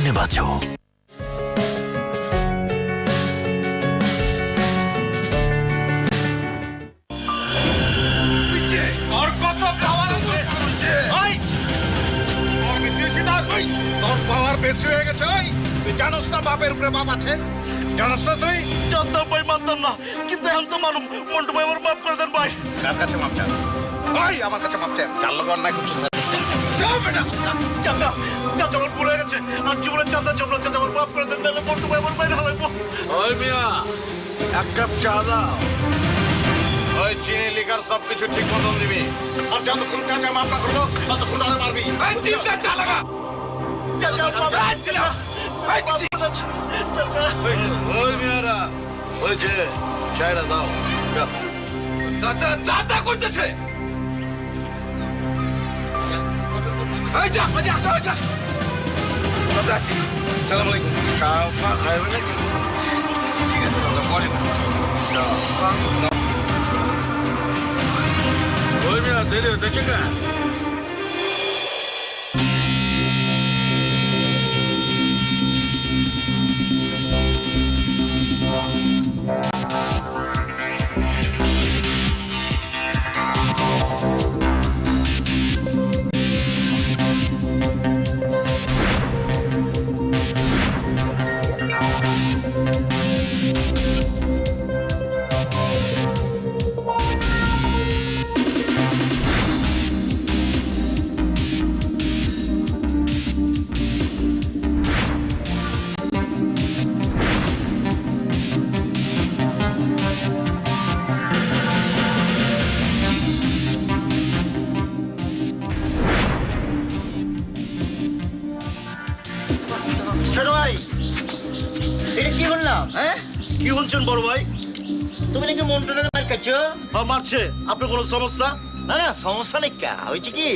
সামনে বাঁচো। আর কত খাওয়ার আছে? তোর পাওয়ার বেশি হয়ে গেছে। তুই জানোস না বাপের উপরে বাপ আছে? জানোস না তুই? জানতাম ভাই, মানতাম না, কিন্তু এখন তো মানুম। মন্টু ভাই আমার মাফ করে দেন ভাই। কার কাছে মাপ চান? ভাই আমার কাছে মাপ চান। চার লোক অন্যায় করছো স্যার। যাও বেটা। চাচা, চাচা আমার ভুলে গেছে। আর জীবনের চাচা জন্য চাচা আমার মাফ করে দেন, নাহলে মন্টু ভাই আমার বাইরে হালাইবো। ওই মিয়া, এক কাপ চা দাও। ওই চিনি লিকার সবকিছু ঠিক মতন দিবি। আর যতক্ষণ চাচা মাপ না করবো ততক্ষণ আরে মারবি। চিন্তা চা লাগা। চাচা ওই মিয়ারা, ওই যে চায়টা দাও। চাচা চাটা করতেছে। এই যা যা যা। চাচা আসসালামু আলাইকুম। কাফা খাইবে নাকি? ঠিক আছে চাচা, পরে ওই মিয়া দেরি হচ্ছে কেন? ছোট ভাই, এটা কি বললাম? হ্যাঁ, কি বলছেন বড় ভাই? তুমি নাকি মন্টুকে মার খাচ্ছো? মারছে, আপনার কোনো সমস্যা? না না, সমস্যা নেই। কা হয়েছে কি,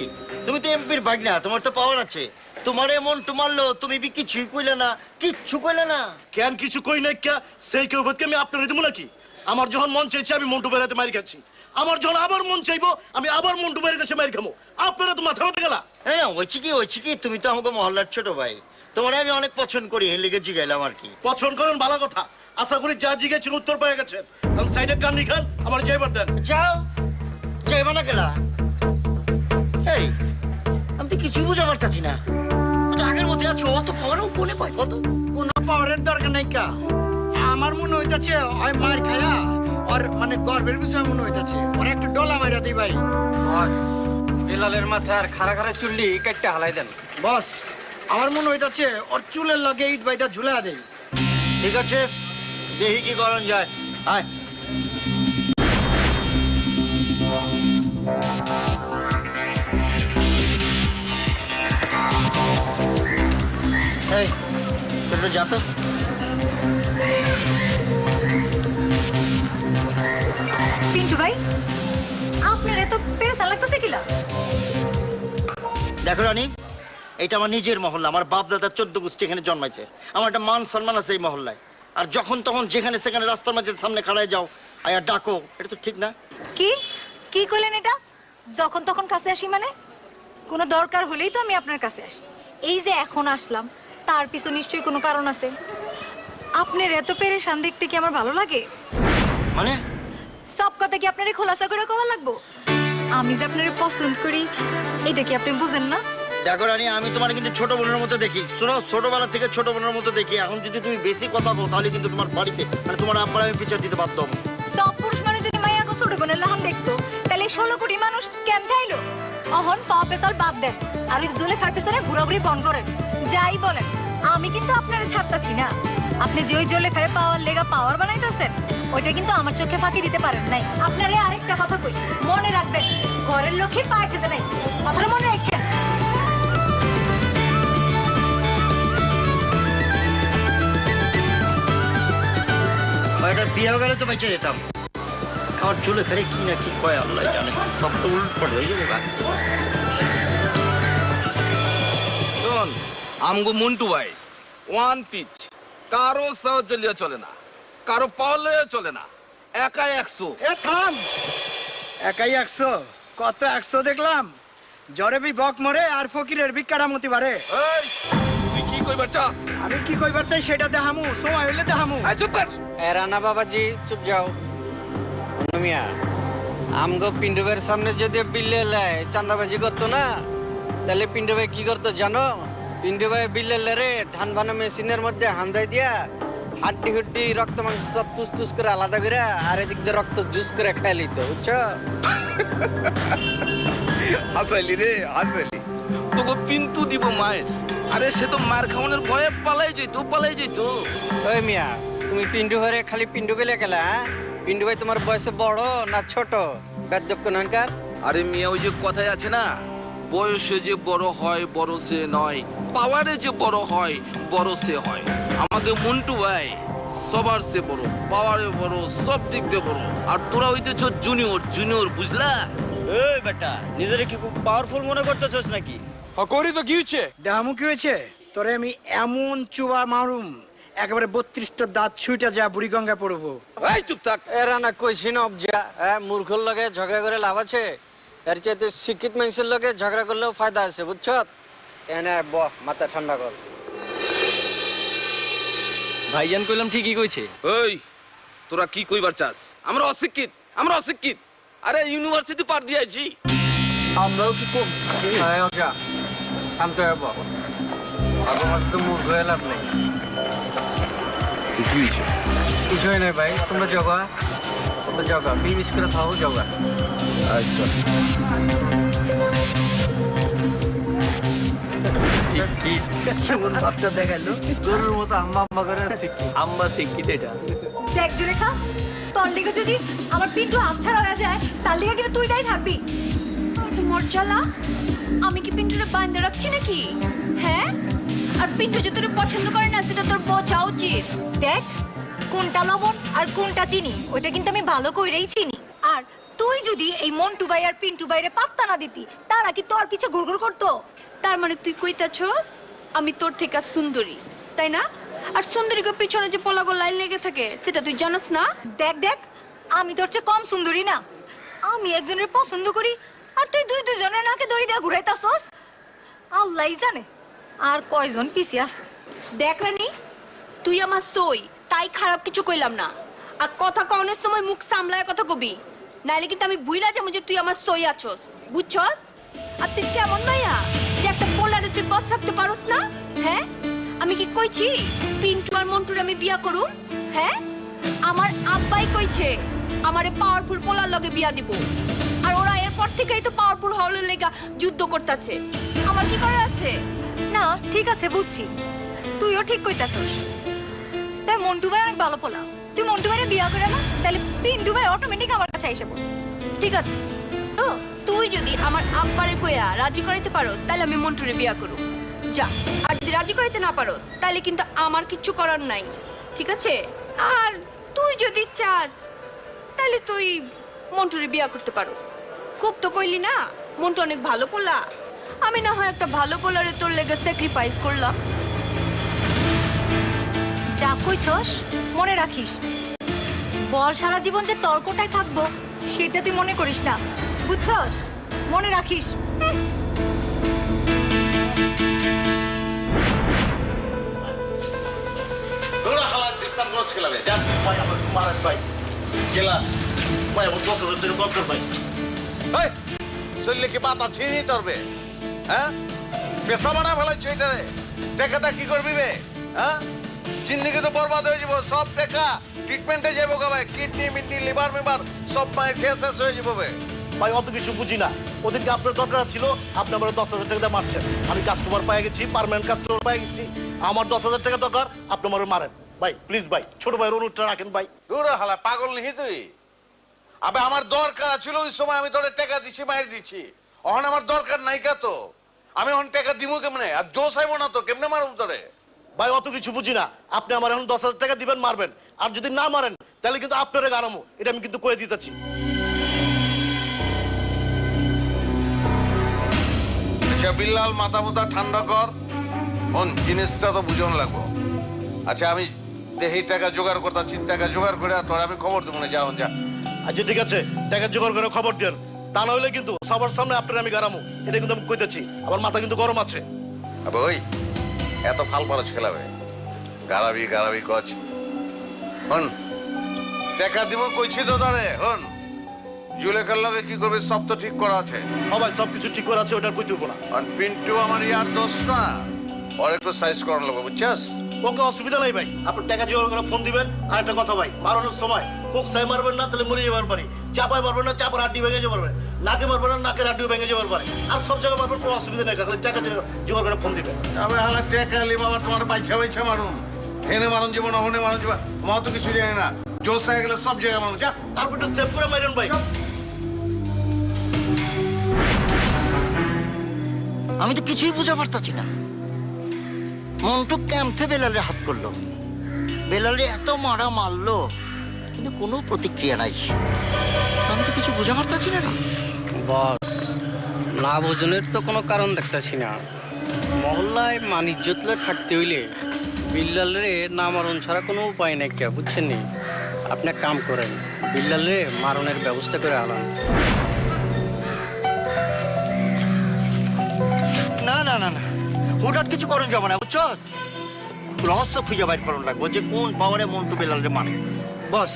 তুমি তো এমপির ভাগনা, তোমার তো পাওয়ার আছে। তোমার এমন মারলো, তুমি কিছুই কইলে না, কিচ্ছু কইলে না। কেন কিছু কই নাই? কে সেই কেউ আমি আপনার দিব নাকি? আমার যখন মন চাইছে আমি মন্টু বেড়াতে মারি খাচ্ছি। আমার যখন আবার মন চাইবো আমি আবার মন্টু বেড়ে কাছে মারি খাবো। আপনারা তো মাথা মতো গেলা। না না, হয়েছে কি, তুমি তো আমাকে মহল্লার ছোট ভাই, তোমার আমি অনেক পছন্দ করি, এর লেগে জিগাইলাম আর কি। পছন্দ করেন ভালো কথা, আশা করি যা জিগেছেন উত্তর পেয়ে গেছেন। সাইডে কান্নি খান, আমার যাইবার দেন। যাও, যাইবা না গেলা? এই, আমি তো কিছুই বুঝা পারতাছি না। আগের মধ্যে আছো, অত পাওয়ারও কোনে পাই কত? কোনো পাওয়ারের দরকার নাই। কা আমার মনে হইতাছে ওই মার খায়া আর মানে গর্বের বিষয় মনে হইতাছে ওর একটু ডলা মাইরা দিই ভাই। বেলালের মাথার খাড়া খাড়া চুল্লি কাটতে হালাই দেন। বস, আমার মনে হইতাছে ওর চুলের লগে ইট বাইটা ঝুলা দেই। ঠিক আছে, দেখি কি করণ যায়। আয়। এই, তোর যা তো। পিন্টু ভাই, আপনার এত পেরেশান লাগতেছে কিলা? দেখো রানী, এটা আমার নিজের মহল্লা। আমার বাপ দাদা 14 গোষ্ঠী এখানে জন্মাইছে। আমার একটা মান সম্মান আছে এই মহল্লায়। আর যখন তখন যেখানে সেখানে রাস্তার মাঝে সামনে খাড়ায় যাও আর ডাকো, এটা তো ঠিক না। কি কি কইলেন এটা? যখন তখন কাছে আসি মানে? কোনো দরকার হলেই তো আমি আপনার কাছে আসি। এই যে এখন আসলাম, তার পিছনে নিশ্চয়ই কোনো কারণ আছে। আপনার এত পেরেশান দেখতে কি আমার ভালো লাগে? মানে সব কথা কি আপনারে খোলাসা করে কওয়া লাগবো? আমি যে আপনারে পছন্দ করি, এটা কি আপনি বুঝেন না? দেখো রানী, আমি তোমার কিন্তু ছোট বোনের মতো দেখি। শোনো, ছোটবেলা থেকে ছোট বোনের মতো দেখি। এখন যদি তুমি বেশি কথা বলো তাহলে কিন্তু তোমার বাড়িতে মানে তোমার আব্বার আমি বিচার দিতে বাধ্য হবো। সব পুরুষ মানুষ যদি মাইয়াকে ছোট বোনের লাহান দেখতো, তাহলে 16 কোটি মানুষ কেন খাইলো? অহন পা পেছাল বাদ দেন আর ওই জুলেখার পেছনে ঘোরাঘুরি বন্ধ করেন। যাই বলেন, আমি কিন্তু আপনারে ছাড়তাছি না। আপনি যে ওই জুলেখারে পাওয়ার লেগা পাওয়ার বানাইতেছেন, ওইটা কিন্তু আমার চোখে ফাঁকি দিতে পারেন নাই। আপনারে আরেকটা কথা কই, মনে রাখবেন, ঘরের লক্ষ্মী পা খেতে নাই। কথাটা মনে রাখেন। এটার বিয়ে গেলে তো বেঁচে যেতাম। আমার চুলে খারে কি না কি কয় আল্লাহ জানে, সব তো উল্টপাট হয়ে যাবে। শোন, আমগো মন্টু ভাই ওয়ান পিচ, কারো সাহায্য লিয়ে চলে না, কারো পাওয়ার লিয়ে চলে না, একাই 100। এ থাম, একাই 100? কত 100 দেখলাম। জরে বি বক মরে আর ফকিরের ভিক্ষাটা মতি বাড়ে। এই, তুই কি কইবার চাস? আমি কি কইবার চাই সেটা দেখামু, সময় হইলে দেখামু। আয় চুপ কর। রানা বাবাজি চুপ যাও। মিয়া আমগো পিন্টু ভাইয়ের সামনে যদি বিল্লে লাই চাঁদাবাজি করতো না, তাহলে পিন্টু ভাই কি করতো জানো? পিন্টু ভাই বিল্লে রে ধান ভানা মেশিনের মধ্যে হান্দাই দিয়া হাড্ডি হুড্ডি রক্ত মাংস সব তুস তুস করে আলাদা করে আর এদিক দিয়ে রক্ত জুস করে খাই লিত, বুঝছো? হাসাইলি রে হাসাইলি। তোকে পিন্তু দিব মায়ের। আরে সে তো মার খাওয়ানোর ভয়ে পালাই যেত। ওই মিয়া তুমি পিন্টু ভাইরে খালি পিন্টু গেলে গেলা? পিন্টু ভাই তোমার বয়সে বড় না ছোট? বেদ্যক্ষ ননকার। আরে মিয়া ওই যে কথাই আছে না, বয়সে যে বড় হয় বড় সে নয়, পাওয়ারে যে বড় হয় বড় সে হয়। আমাদের মন্টু ভাই সবার সে বড়, পাওয়ারে বড়, সব দিক দিয়ে বড়। আর তোরা হইতেছ জুনিয়র বুঝলা? এই বেটা নিজেরে কি খুব পাওয়ারফুল মনে করতেছস নাকি? করি তো কি হচ্ছে? দেখামু কি হয়েছে? তোরে আমি এমন চুবা মারুম একেবারে 32টা দাঁত ছুইটা যা বুড়িগঙ্গা পড়বো। এই চুপ থাক। এরা না কইছি না অবজা, মূর্খর লগে ঝগড়া করে লাভ আছে? এর চাইতে শিক্ষিত মানুষের লগে ঝগড়া করলেও ফায়দা আছে, বুঝছো? এনে বহ, মাথা ঠান্ডা কর। ভাইজান কইলাম ঠিকই কইছে। এই তোরা কি কইবার চাস? আমরা অশিক্ষিত। আরে ইউনিভার্সিটি পার দিয়ে আইছি। আমরাও কি করছি? অবজা শান্ত হব, আমার তো মূর্খ হয়ে লাভ নেই। কিছুই নাই ভাই, তোমরা জগা মিস করে খাও, জগা। আচ্ছা কেমন ভাবটা দেখালো, গরুর মতো আম্মা আম্মা করে আম্মা শিক্ষিত এটা। দেখ জুলেখা, তোর লিগে যদি আমার পিন্টু আমছাড়া হয়ে যায় তার লিগে কিন্তু তুই দায়ী থাকবি। মর্যালা, আমি কি পিন্টুরে বাঁধে রাখছি নাকি? হ্যাঁ, আর পিন্টু যে তোর পছন্দ করে না সেটা তোর বোঝা উচিত। দেখ কোনটা লবণ আর কোনটা চিনি ওইটা কিন্তু আমি ভালো কইরেই চিনি। আর তুই যদি এই মন্টু ভাই আর পিন্টু ভাইরে পাত্তা না দিতি তারা কি তোর পিছে ঘুরঘুর করতো? তার মানে তুই কইতাছস আমি তোর থেকে সুন্দরী, তাই না? আর সুন্দরীকে পিছনে যে পোলাগো লাইন লেগে থাকে সেটা তুই জানোস না? দেখ আমি তোর চেয়ে কম সুন্দরী না। আমি একজনের পছন্দ করি আর তুই দুজনের নাকে দড়ি দিয়ে ঘুরাইতাছস। আল্লাহই জানে আর কয়জন পিছে আছে। দেখ রানী, তুই আমার সই, তাই খারাপ কিছু কইলাম না। আর কথা কওনের সময় মুখ সামলায় কথা কবি, নাইলে কিন্তু আমি বুইলা যাবো যে তুই আমার সই আছস, বুঝছস? আর তুই কেমন মাইয়া যে একটা পোলারে তুই বস রাখতে পারোস না? হ্যাঁ, আমি কি কইছি পিন্টু আর মন্টুর আমি বিয়া করুম? হ্যাঁ, আমার আব্বাই কইছে আমারে পাওয়ারফুল পোলার লগে বিয়া দিব। আর ওরা এরপর থেকেই তো পাওয়ারফুল হওয়ার লেগা যুদ্ধ করতেছে। আমার কি করার আছে? না ঠিক আছে বুঝছি, তুইও ঠিক কইতাছস। তাই মন্টু ভাই অনেক ভালো পোলা, তুই মন্টু ভাইরে বিয়া করে না তাহলে পিন্টু ভাই অটোমেটিক আমার কাছে আইসা পড়বে। ঠিক আছে, তো তুই যদি আমার আব্বারে কইয়া রাজি করাইতে পারোস তাহলে আমি মন্টুরে বিয়া করব। যা, আর যদি রাজি করাইতে না পারোস তাহলে কিন্তু আমার কিচ্ছু করার নাই, ঠিক আছে? আর তুই যদি চাস তাহলে তুই মন্টুরে বিয়া করতে পারোস। খুব তো কইলি না মন্টু অনেক ভালো পোলা, আমি না হয় একটা ভালো পোলারে তোর লেগে স্যাক্রিফাইস করলাম। যা কইছস মনে রাখিস, বল সারা জীবন যে তর্কটাই থাকবো সেটা তুই মনে করিস না, বুঝছস? মনে রাখিস। দৌড়া হালাত দিস্তাম কোচ খেলাবে যা ভাই আমার মারেন ভাই, খেলা ভাই আমার 10,000 টাকা দরকার ভাই। এই শরীরে কি পাতা ছিঁড়ি তরবে? হ্যাঁ, পেশা বানা ফেলাচ্ছ এটারে। টাকাটা কি করবি বে? হ্যাঁ, জিন্দিগি তো বরবাদ হয়ে যাব। সব টাকা ট্রিটমেন্টে যাবো কা ভাই, কিডনি মিডনি লিভার মিভার সব মায়ের খেয়ে শেষ হয়ে যাবো বে। ভাই অত কিছু বুঝি না, ওদিনকে আপনার দরকার ছিল, আপনি আমার 10,000 টাকা দিয়ে মারছেন। আমি কাস্টমার পাই গেছি, পার্মানেন্ট কাস্টমার পাই গেছি, আমার 10,000 টাকা দরকার, আপনি আমার মারেন ভাই প্লিজ ভাই, ছোট ভাইয়ের অনুরোধটা রাখেন ভাই। দৌড়া হালা পাগল নিহি তুই? আবে আমার দরকার ছিল ওই সময়, আমি তোরে টাকা দিছি মায়ের দিছি। এখন আমার দরকার নাই কা তো, আমি এখন টাকা দিমু কেমনে? আর জোশ আইব না তো কেমনে মারব তোরে? ভাই অত কিছু বুঝি না, আপনি আমার এখন 10,000 টাকা দিবেন, মারবেন। আর যদি না মারেন তাহলে কিন্তু আপনারে গারামো, এটা আমি কিন্তু কয়ে দিতেছি। আচ্ছা বিল্লাল, মাথা মুথা ঠান্ডা কর, জিনিসটা তো বুঝন লাগবো। আচ্ছা আমি দেহি টাকা জোগাড় করতেছি, টাকা জোগাড় করে তোর আমি খবর দেবো না, যাও যা। আচ্ছা ঠিক আছে, টাকা জোগাড় করে খবর দেন, তা না হলে কিন্তু সবার সামনে আপনার আমি গারামো, এটা কিন্তু আমি কইতেছি। আমার মাথা কিন্তু গরম আছে। আবে ওই এত ফাল পারছ খেলাবে গারাবি গারাবি কচ হন টাকা দিব কইছি তো তারে হন জুলেখার লগে কি করবে সব তো ঠিক করা আছে সবাই সবকিছু ঠিক করে আছে, ওটা কই তুলবো না। আর পিন্টু আমার ইয়ার দোস্ত না, ওর একটু সাইজ করানো লাগবে বুঝছস? ওকে অসুবিধা নাই ভাই, আপনি টাকা জোগাড় করে ফোন দিবেন। আর একটা কথা ভাই, মারানোর সময় কোক সাই মারবেন না, তাহলে মরে যাবার পারি। চাপায় মারবেন না, চাপার হাড্ডি ভেঙে যাবার পারে। নাকে মারবেন না, নাকের হাড্ডিও ভেঙে যাবার পারে। আর সব জায়গায় মারবেন, কোনো অসুবিধা নেই, খালি টাকা জোগাড় করে ফোন দিবেন। আমি হালা টাকা লিবা আবার তোমার বাইছা বাইছা মারুন, হেনে মারুন জীবন হনে মারুন জীবন, আমার তো কিছু জানি না। জোস হয়ে গেলে সব জায়গায় মারুন, যা। তারপর একটু সেভ করে মারেন ভাই। আমি তো কিছুই বুঝা পারতাছি না, মন্টু ক্যাম্পে বেলালে হাত করলো, বেলালে এত মারা মারলো, কিন্তু কোনো প্রতিক্রিয়া নাই। আমি তো কিছু বুঝা পারতাছি না। বস, না বোঝনের তো কোনো কারণ দেখতেছি না। মহল্লায় মানিজ্যত থাকতে হইলে বিল্লালরে না মারণ ছাড়া কোনো উপায় নাই কে, বুঝছেন নি? আপনি এক কাম করেন, বিল্লালরে মারণের ব্যবস্থা করে আলান। না না না না, হুঠাৎ কিছু করুন যাবো না, বুঝছো? রহস্য খুঁজে বাইর করুন লাগবো যে কোন পাওয়ারে মন্টু বেলালরে মানে। বস,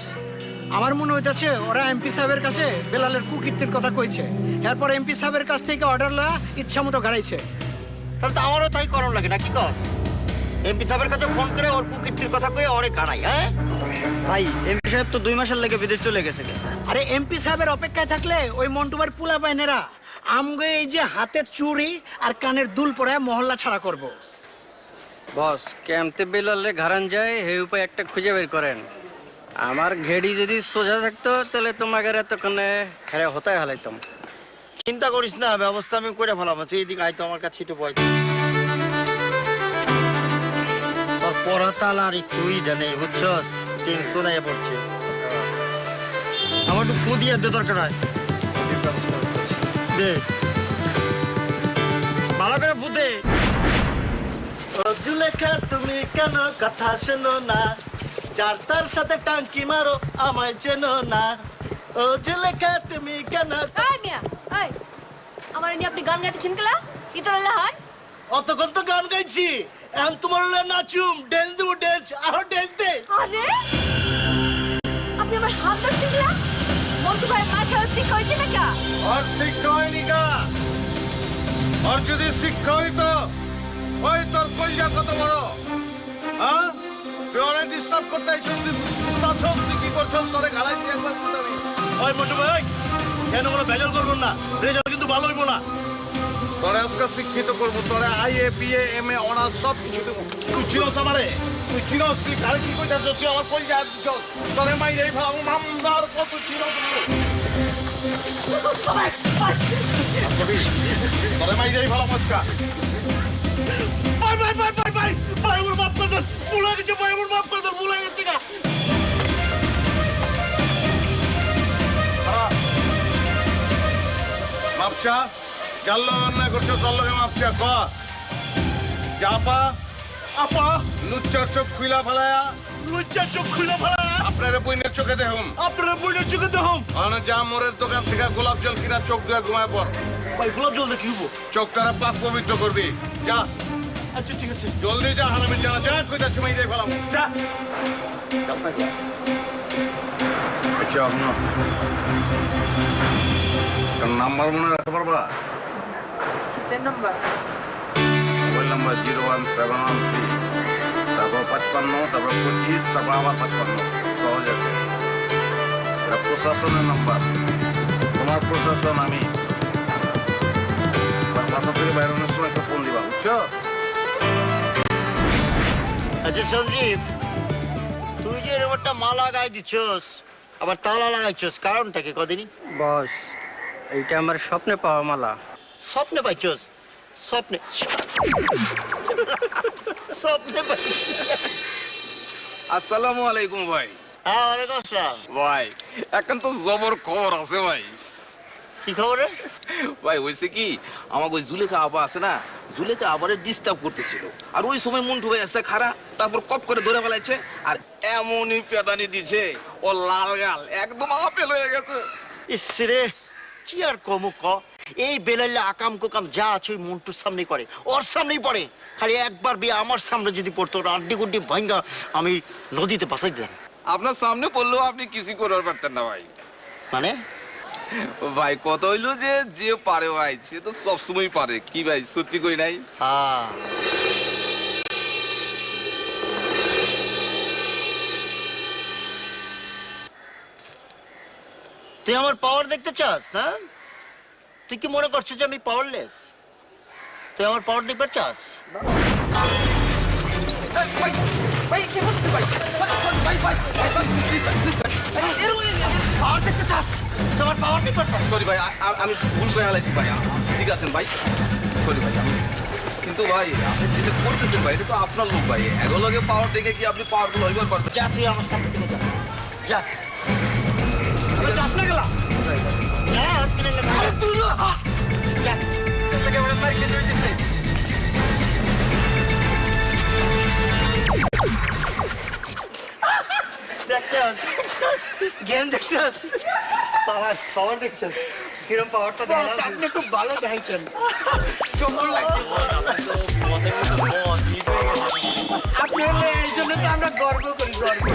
আমার মনে হইতাছে ওরা এমপি সাহেবের কাছে বেলালের কুকীর্তির কথা কইছে, এরপর এমপি সাহেবের কাছ থেকে অর্ডার লয়া ইচ্ছা মতো গাড়াইছে। তাহলে তো আমারও তাই করণ লাগে না, কি কস? এমপি সাহেবের কাছে ফোন করে ওর কুকীর্তির কথা কয়ে ওরে গাড়াই। হ্যাঁ ভাই, এমপি সাহেব তো 2 মাসের লেগে বিদেশ চলে গেছে। আরে এমপি সাহেবের অপেক্ষায় থাকলে ওই মন্টুবার পুলা পায়নেরা আমগে এই যে হাতের চুড়ি আর কানের দুল পরে মহল্লা ছাড়া করব। বস, ক্যাম্পতে বেলালে ঘাড়ান যায় হে উপায় একটা খুঁজে বের করেন। আমার ঘেড়ি যদি সোজা থাকতো তাহলে তোমাকে এতক্ষণে হেরে হতায় হালাইতাম। চিন্তা করিস না, ব্যবস্থা আমি করে ফেলাম। তুই এদিকে আয় তো আমার কাছে, একটু বয়। তোর পড়া তাল আর একটুই জানে, বুঝছস? টেনশন আয়া পড়ছে। আমার একটু ফু দিয়ে দে, দরকার হয় দে, ভালো করে ফু দে। ও জুলেখা তুমি কেন কথা শোনো না, যার তার সাথে টাঙ্কি মারো আমায় চেনো না। ও জুলেখা তুমি কেন। এই মিয়া, এই আমার নিয়ে আপনি গান গাইতেছেন কেলা? ইতর লাহান অতক্ষণ তো গান গাইছি, এখন তোমার হলে নাচুম, ড্যান্স দেবো, ড্যান্স আরো ড্যান্স দে। আরে আপনি আমার হাত ধরছেন কেলা? মন্টু ভাই মাথা শিক্ষা হয়েছে না কা? আর শিক্ষা হয়নি কা? আর যদি শিক্ষা হইতো, ওই তোর কইয়া কত বড়, হ্যাঁ? তুই ওরা ডিস্টার্ব করতে আইছিস, তুই কি করছিস? তোরে গালাইছি একবার কিন্তু আমি। ওই মোটু ভাই, কেন কোনো ভেজাল করবেন না, রেজাল্ট কিন্তু ভালো হইব না। তোরে আজকে শিক্ষিত করবো, তোরে আইএ বিএ এমএ অনার্স সব কিছু দেবো। তুই চিনস আমারে? তুই চিনস? তুই কারে কি কইতাছ? তুই আমার কইয়া দিছস, তোরে মাই এই ভালো নামদার কত চিনস? তোরে মাই এই ভালো মজকা। ভাই ভাই ভাই ভাই ভাই ভাই, ওর মাফ করে দেন, ভুলে গেছে ভাই, ওর মাফ করে দেন, ভুলে গেছে না। মাপচা জানলো অন্যায় করছো, তোর লগে মাপচা ক জাপা আপা লুচ্চার চোখ খুইলা ফেলায়া, লুচ্চার চোখ খুলে ফেলা, আপনার বইনের চোখে দেখুন। আপনারা বইনের চোখে দেখুন। মানে যা মোরের দোকান থেকে গোলাপ জল কিনা চোখ দিয়ে ঘুমায় পর, ভাই গোলাপ জল দেখি হবো। চোখটারা পাক পবিত্র করবি। যা আচ্ছা ঠিক আছে, জলদি যা, হারামি জানা যা, কইতাছি মাই যাই ফেলাম যা। আচ্ছা আপনার নাম্বার মনে রাখতে পারবা? কিসের নাম্বার? মোবাইল নাম্বার 01713, তারপর 55, তারপর 25, তারপর আবার 55। সহজ আছে, এটা প্রশাসনের নাম্বার। তোমার প্রশাসন আমি। বাসা থেকে বাইরের সময় একটা ফোন দিবা, বুঝছো? আচ্ছা সঞ্জীব, তুই যে এরকম একটা মালা গাই দিচ্ছস, আবার তালা লাগাইছস, কারণটা কি কদিনই? বস, এইটা আমার স্বপ্নে পাওয়া মালা। স্বপ্নে পাইছস? স্বপ্নে স্বপ্নে আসসালামু আলাইকুম ভাই। হ্যাঁ, ওয়ালাইকুম আসসালাম। ভাই, এখন তো জবর খবর আছে ভাই। কি খবর রে? ভাই হয়েছে কি, আমাকে ওই জুলেখা আবা আছে না, জুলেখা আবারে ডিস্টার্ব করতেছিল, আর ওই সময় মন্টু ভাই আছে খারা, তারপর কপ করে ধরে ফেলাইছে, আর এমনই পেদানি দিছে, ও লাল গাল একদম আপেল হয়ে গেছে। ইস রে, কি আর কমু ক, এই বেলালে আকাম কোকাম যা আছে ওই মন্টুর সামনেই করে, ওর সামনেই পড়ে। খালি একবার বিয়ে আমার সামনে যদি পড়তো, আড্ডি গুড্ডি ভাঙ্গা আমি নদীতে বাসাই দিতাম। আপনার সামনে পড়লেও আপনি কিছু করার পারতেন না ভাই। মানে ভাই কথা হইলো যে পারে ভাই সে তো সবসময় পারে। কি ভাই সত্যি কই নাই? হ্যাঁ, তুই আমার পাওয়ার দেখতে চাস না? তুই কি মনে করছিস যে আমি পাওয়ারলেস? তুই আমার পাওয়ার দেখতে চাস? পাওয়ার দেখতে চাস? তোমার পাওয়ার দেখতে চাস? সরি ভাই, আমি ভুল করে ফেলাইছি ভাই। ঠিক আছেন ভাই, সরি ভাই। কিন্তু ভাই আপনি যেটা করতেছেন ভাই এটা তো আপনার লোক ভাই। এগুলোকে পাওয়ার দেখে কি আপনি পাওয়ারফুল হইবার পারবেন? যা, তুই আমার সামনে থেকে যা। যা। চাষ না গেলা যা, হসপিটালে যা। যা। দেখছস? গেম দেখছস? পাওয়ার দেখছস? কিরম পাওয়ারটা বস, আপনি খুব ভালো দেখাইছেন। কেমন লাগছে? আপনি হলে এই জন্য তো আমরা গর্ব করি, গর্ব।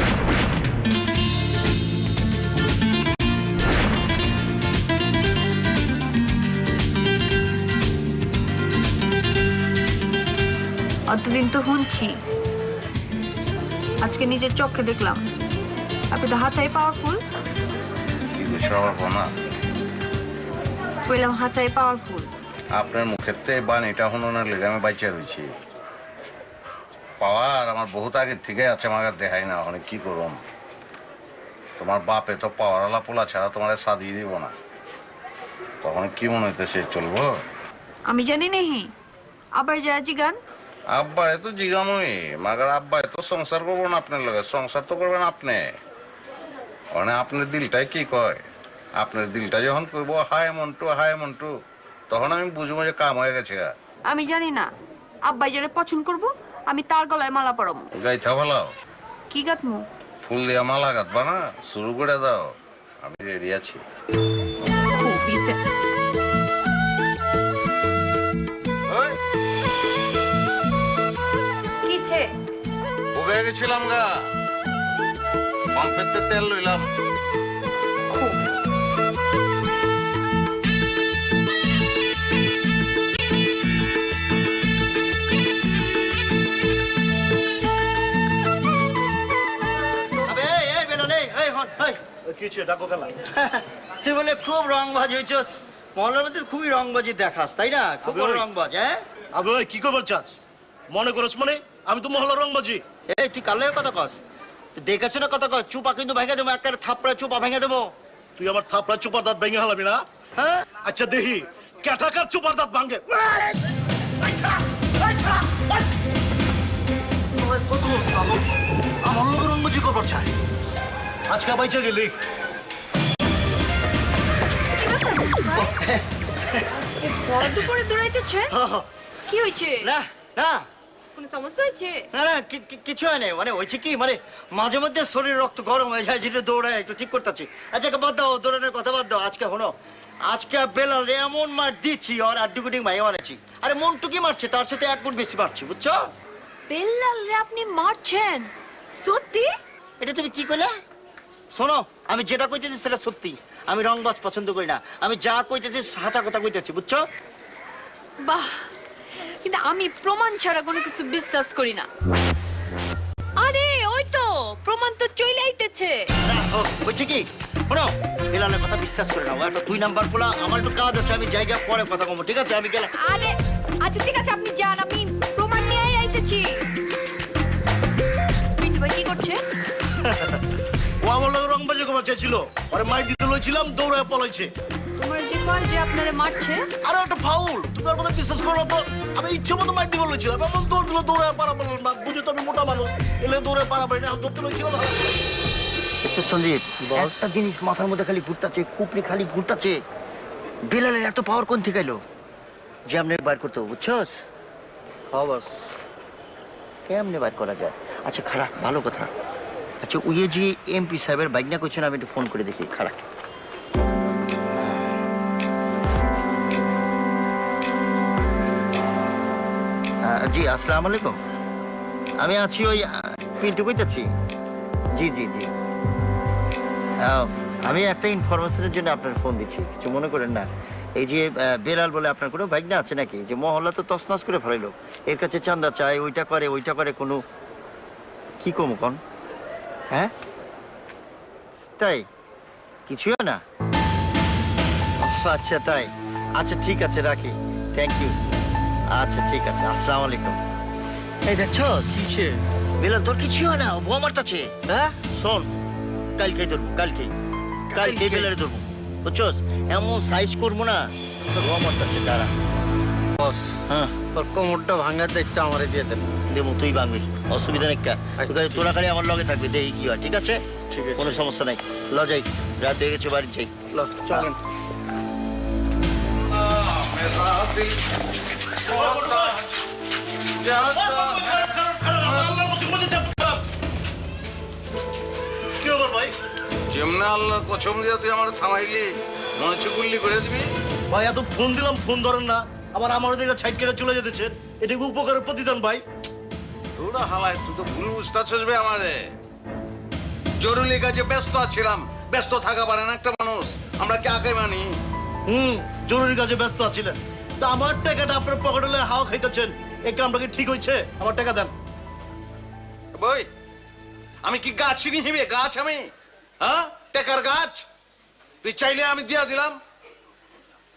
অতদিন তো শুনছি, আজকে নিজের চোখে দেখলাম আপনি তো হাঁচাই পাওয়ারফুল। কি বুঝছো আমার বোনা? কইলাম হাঁচাই পাওয়ারফুল। আপনার মুখেতে বাণীটা শুনোনার লেগে আমি বাইচা রয়েছি। পাওয়ার আমার বহুত আগে থেকে আছে, আমার দেখাই না। অনেক কি করুম, তোমার বাপে তো পাওয়ারওয়ালা পোলা ছাড়া তোমার সাদিয়ে দিব না। তখন কি মনে হইতেছে চলবো? আমি জানি নেহি, আবার যায় জিগান। আব্বা এত জিগামই মাগার আব্বা এত সংসার করবো না আপনার লগে। সংসার তো করবেন আপনি, মানে আপনার দিলটাই কি কয়। আপনার দিলটা যখন করবো হায় মন্টু হায় মন্টু, তখন আমি বুঝবো যে কাম হয়ে গেছে। আমি জানি না, আব্বাই যারা পছন্দ করব আমি তার গলায় মালা পরাবো। গাইথা ভালো কি গাতমু? ফুল দিয়া মালা গাঁথবা না? শুরু করে দাও, আমি রেডি আছি। কিছে উবে গেছিলাম গা, পাম্পের তেল লইলাম। কিছু ডাকো কেন? তুই বলে খুব রংবাজ হয়েছস, মহলের মধ্যে খুবই রংবাজি দেখাস, তাই না? খুব বড় রংবাজ। হ্যাঁ, আবে ওই কি খবর চাস? মনে করছ মানে আমি তো মহলার রংবাজি। এই তুই কালের কথা কস, তুই দেখেছ না কথা কস? চুপা কিন্তু ভেঙে দেবো, একটা থাপড়া চুপা ভেঙে দেবো। তুই আমার থাপড়া চোপার দাঁত ভেঙে হালাবি না? হ্যাঁ, আচ্ছা দেখি ক্যাটাকার চোপার দাঁত ভাঙে। আমার লোক রংবাজি খবর চাই। আজকে বাইচে গেলি বড় দুপুরে দৌড়াইতেছে, কি হয়েছে? না না কোনো সমস্যা হয়েছে? না না, কিছু হয় না। মানে হয়েছে কি, মানে মাঝে মধ্যে শরীর রক্ত গরম হয়ে যায়, যেটা দৌড়ায় একটু ঠিক করতেছি। আচ্ছা বাদ দাও, দৌড়ানোর কথা বাদ দাও। আজকে হলো, আজকে বেলালে এমন মার দিচ্ছি আর আড্ডি গুড্ডি মাইয়া মারাচ্ছি। আরে মন্টু কি মারছে, তার সাথে এক গুণ বেশি মারছি, বুঝছো? বেল্লাল রে আপনি মারছেন? সত্যি? এটা তুমি কি কইলা? শোনো, আমি যেটা কইতেছি সেটা সত্যি। আমি রংবাজ পছন্দ করি না, আমি যা কইতেছি হাঁচা কথা কইতেছি, বুঝছো? বাহ, কিন্তু আমি প্রমাণ ছাড়া কোনো কিছু বিশ্বাস করি না। আরে ওই তো প্রমাণ তো চলে আইতেছে। বুঝছি কি, শোনো, বেলালের কথা বিশ্বাস করে না। ও একটা 2 নাম্বার পোলা। আমার একটু কাজ আছে, আমি জায়গা পরে কথা কমো, ঠিক আছে? আমি গেলাম। আরে আচ্ছা ঠিক আছে, আপনি যান, আমি প্রমাণ নিয়েই আইতেছি। পিন্টু ভাই কি করছে? ও আমার লোক রংবাজি খবর চাইছিল, আরে মাই দিতে লইছিলাম, দৌড়ায় পলাইছে। তোমার যে কয় যে আপনারে মারছে? আরে একটা ফাউল, তুমি আর কথা বিশ্বাস করো না তো। আমি ইচ্ছে মতো মাইট দিব লইছিলাম, এমন দৌড় দিল, দৌড়ায় পারা বললাম না। বুঝো তো আমি মোটা মানুষ, এলে দৌড়ে পারা পারি না, ধরতে লইছিলাম। সন্দীপ, একটা জিনিস মাথার মধ্যে খালি ঘুরতাছে, কুপড়ি খালি ঘুরতাছে। বেলালের এত পাওয়ার কোন থেকে এলো যে আপনি বাইর করতে, বুঝছস? কেমনে বাইর করা যায়? আচ্ছা খারাপ, ভালো কথা। আচ্ছা ওই যে এমপি সাহেবের বাইক না করছেন, আমি একটু ফোন করে দেখি। খারাপ জি আসসালামু আলাইকুম। আমি আছি ওই পিন্টু কইতাছি। জি জি জি আমি একটা ইনফরমেশনের জন্য আপনার ফোন দিচ্ছি, কিছু মনে করেন না। এই যে বেলাল বলে আপনার কোনো ভাইগনা আছে নাকি, যে মহল্লা তো তছনছ করে ফেলাইলো, এর কাছে চান্দা চায়, ওইটা করে কোনো কি কম কন? হ্যাঁ তাই কিছুই না? আচ্ছা তাই, আচ্ছা ঠিক আছে রাখি, থ্যাংক ইউ। আচ্ছা ঠিক আছে, আসসালামু আলাইকুম। এই দেখছো বেলাল তোর কিছুই হয় না, বোমা মারতাছে। হ্যাঁ শোন, কালকেই ধরবো, কালকেই বেলারে ধরবো, বুঝছস? এমন সাইজ করবো না, তোর বোমা মারতাছে। দাঁড়া বস, হ্যাঁ তোর কোমরটা ভাঙার দায়িত্ব আমারে দিয়ে দেন। দেবো, তুই ভাঙবি, অসুবিধা নেই। তোরা খালি আমার লগে থাকবি, দেখি কি হয়। ঠিক আছে, ঠিক আছে, কোনো সমস্যা নাই। ল যাই, রাত হয়ে গেছে, বাড়ি যাই। চলেন। কি খবর ভাই? যেমনে আল্লাহর কসম দিয়ে তুই আমার থামাইলি, মনে হচ্ছে গুল্লি করে দিবি। ভাই এত ফোন দিলাম, ফোন ধরেন না, আবার আমার দিকে সাইড কেটে চলে যেতেছেন। এটা কি উপকারের প্রতিদান ভাই? তোরা হালাই, তুই তো ভুল বুঝতেছিস বে আমারে। জরুরি কাজে ব্যস্ত আছিলাম, ব্যস্ত থাকা পারে না একটা মানুষ, আমরা কি আগে মানি? জরুরি কাজে ব্যস্ত আছিলেন, তা আমার টাকাটা আপনার পকেটে হাওয়া খাইতেছেন, এই কামটা কি ঠিক হয়েছে? আমার টাকা দেন। বই, আমি কি গাছ চিনি হিবে? গাছ আমি? হ্যাঁ, টেকার গাছ? তুই চাইলে আমি দিয়া দিলাম।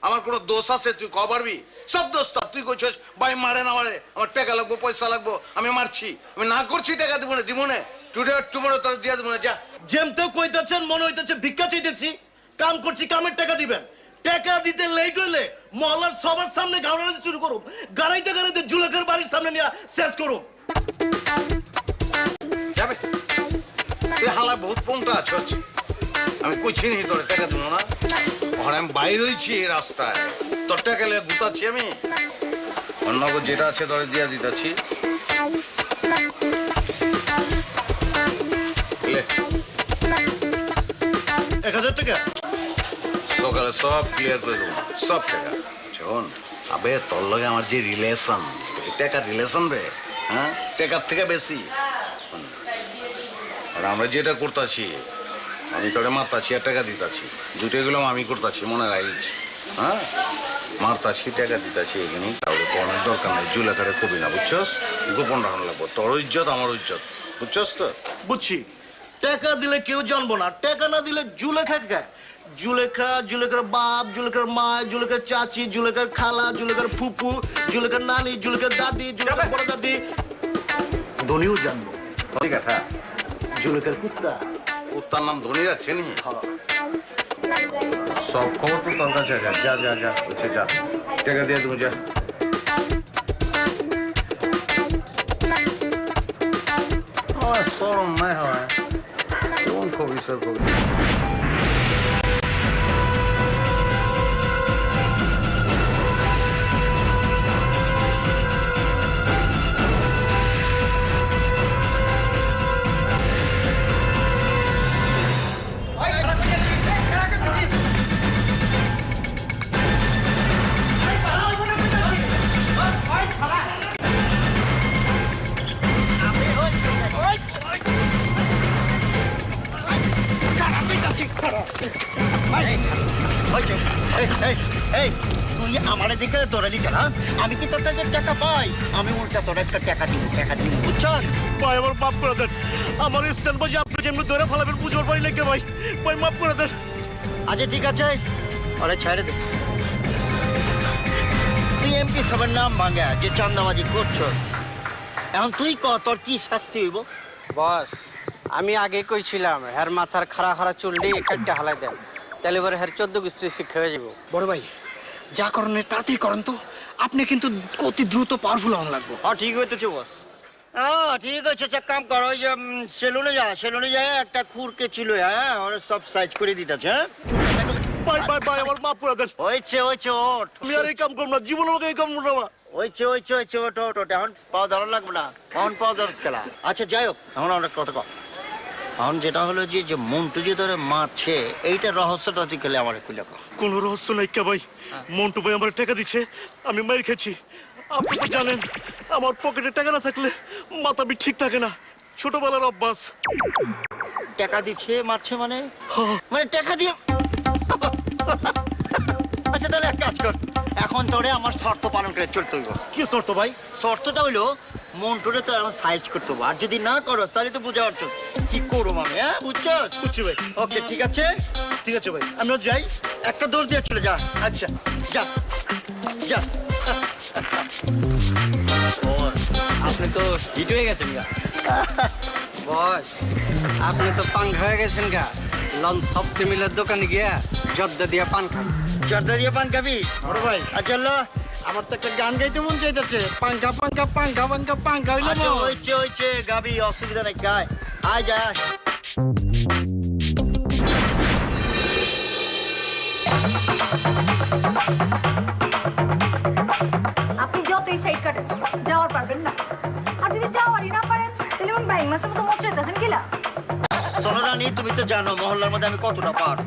আমার কোনো দোষ আছে তুই কবারবি? সব দোষ তোর। তুই কইছিস ভাই মারে না মারে, আমার টাকা লাগবো, পয়সা লাগবো, আমি মারছি, আমি না করছি, টাকা দিব না, দিব না, টুডে টুমোরো তোর দিয়া দিব না, যা। যেমতেও কইতাছেন, মনে হইতেছে ভিক্ষা চাইতেছি। কাম করছি, কামের টাকা দিবেন। টাকা দিতে লেট হইলে মহল্লার সবার সামনে গাউনারাতে শুরু করুন, গাড়াইতে জুলেখার বাড়ির সামনে নিয়ে শেষ করুন। যাবে, তুই হালা বহুত পমটা আছস। আমি কইছি নি তোর টাকা দিব না? ওখানে আমি বাইর হয়েছি এই রাস্তায়, তোর টাকা লেগে গুতাচ্ছি আমি। অন্য যেটা আছে তোরে দিয়া দিতাছি। লে, 1000 টাকা সকালে সব ক্লিয়ার করে দেবো, সব টাকা। শোন, আবে তোর লগে আমার যে রিলেশন, টাকার রিলেশন বে, হ্যাঁ, টাকার থেকে বেশি। আর আমরা যেটা করতেছি, আমি তোরে মারতাছি আর টাকা দিতাছি, দুটো গেলাম আমি করতেছি, মনে রাখিছি। হ্যাঁ, মারতাছি, টাকা দিতাছি, এখানে কাউকে কোনো দরকার নাই। জুলেখারে কবি না, বুঝছস? গোপন রাখা লাগবো, তোর ইজ্জত আমার ইজ্জত, বুঝছস তো? বুঝছি। টাকা দিলে কেউ জানবো না, টাকা না দিলে জুলেখা খায়। জুলেখা, জুলেখার বাপ, জুলেখার মা, জুলেখার চাচি, জুলেখার খালা, জুলেখার ফুপু, জুলেখার নানি, জুলেখার দাদি, জুলেখার বড় দাদি, ধনীও জানবো। ঠিক আছে, জুলেখার কুত্তা, কুত্তার নাম ধনী রাখছে নি? সব খবর তো তোর কাছে আছে। যা যা যা, বুঝছে, যা, টাকা দিয়ে দেবো, যা। সরম নাই হয়, কেমন কবি সর কবি। তুই আমারে দেখে দৌড়ালি কেন? আমি কি তোর কাছে টাকা পাই? আমি উল্টা তোর একটা টাকা দিব, বুঝছস? ভাই আমার মাফ করে দেন, আমার স্ট্যান্ড বাজে আপনি যেমন ধরে ফেলাবেন বুঝবার পারি না কে ভাই, ভাই মাফ করে দেন। আচ্ছা ঠিক আছে, ওরে ছেড়ে দে। তুই এমপি সাহেবের নাম ভাঙা যে চান্দাবাজি করছস, এখন তুই ক তোর কি শাস্তি হইব? বস, আমি আগে কইছিলাম হের মাথার খাড়া খাড়া চুলটি কাটতে হালাই দেন, তাহলে এবার হের 14 গোষ্ঠী শিক্ষা হয়ে যাব। বড় ভাই, যা করণের তাড়াতাড়ি করেন তো, আপনি কিন্তু অতি দ্রুত পাওয়ারফুল হন লাগবো। হ্যাঁ ঠিক হইতেছে বস। ঠিক আছে, এক কাম করো, ওই যে সেলুনে যায় একটা খুরকে ছিল, হ্যাঁ, ওরা সব সাইজ করে দিতেছে। হ্যাঁ, ভাই ভাই ভাই আমার মাফ করে দেন। হয়েছে ওঠ। আমি আর এই কাম করব না, জীবন আমাকে এই কাম করব না। হয়েছে ওঠ। এখন পাওয়া ধরা লাগবে না, এখন পাওয়া ধরস খেলা। আচ্ছা যাই হোক, এখন অনেক কথা কম। এখন যেটা হলো যে মন্টু যে ধরে মারছে, এইটা রহস্যটা তুই খেলে আমার খুলে কর। কোনো রহস্য নাই কে ভাই, মন্টু ভাই আমার টাকা দিচ্ছে, আমি মাইর খেয়েছি। আপনি তো জানেন আমার পকেটে টাকা না থাকলে মাথা বি ঠিক থাকে না, ছোটবেলার অভ্যাস। টাকা দিচ্ছে মারছে মানে মানে টাকা দিয়ে আচ্ছা তাহলে এক কাজ কর, এখন তোরে আমার শর্ত পালন করে চলতে হইব। কি শর্ত ভাই? শর্তটা হইলো মন্টুরে তো আমার সাইজ করতে হবে, আর যদি না করো তাহলে তো বুঝা পারছো কি করবো আমি। হ্যাঁ বুঝছো? বুঝছি ভাই। ওকে ঠিক আছে, ঠিক আছে ভাই, আমিও যাই। একটা দৌড় দিয়ে চলে যা। আচ্ছা যা যা। আপনি তো হিট হয়ে গেছেন গা। বস আপনি তো পান হয়ে গেছেন গা। লঞ্চ সফটি মিলের দোকানে গিয়া জর্দা দিয়া পান খান। জর্দা দিয়ে পান খাবি? বড় ভাই আচ্ছা লো, আমার তো একটা গান গাইতে মন চাইতেছে, পাঙ্খা পাঙ্খা পাঙ্খা পাঙ্খা পাঙ্খা হইলো আচ্ছা মন। হয়েছে গাবি, অসুবিধা নেই, গায় আয় যা। আপনি যতই সাইড কাটেন যাওয়ার পারবেন না। আর যদি যাওয়ারই না পারেন তাহলে মন বাইং মাছের মতো মোচড়ে যাচ্ছেন কিলা। সোনারানী তুমি তো জানো মহল্লার মধ্যে আমি কতটা পার,